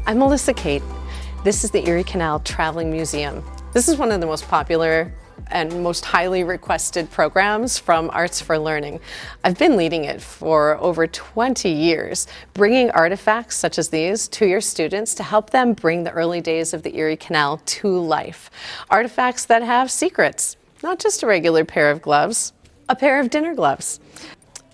I'm Melissa Kate. This is the Erie Canal Traveling Museum. This is one of the most popular and most highly requested programs from Arts for Learning. I've been leading it for over 20 years, bringing artifacts such as these to your students to help them bring the early days of the Erie Canal to life. Artifacts that have secrets, not just a regular pair of gloves, a pair of dinner gloves.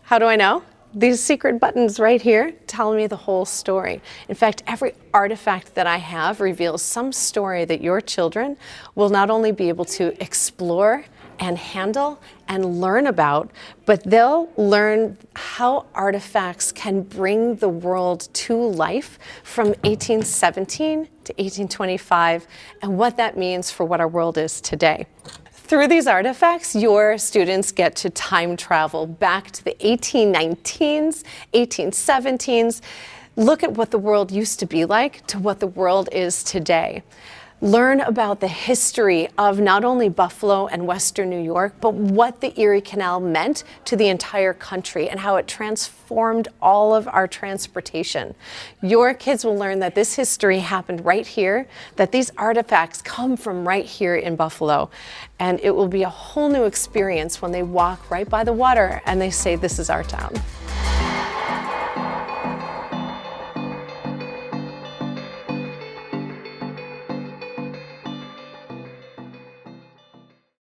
How do I know? These secret buttons right here tell me the whole story. In fact, every artifact that I have reveals some story that your children will not only be able to explore and handle and learn about, but they'll learn how artifacts can bring the world to life from 1817 to 1825 and what that means for what our world is today. Through these artifacts, your students get to time travel back to the 1819s, 1817s, look at what the world used to be like to what the world is today. Learn about the history of not only Buffalo and Western New York, but what the Erie Canal meant to the entire country and how it transformed all of our transportation. Your kids will learn that this history happened right here, that these artifacts come from right here in Buffalo. And it will be a whole new experience when they walk right by the water and they say, "This is our town."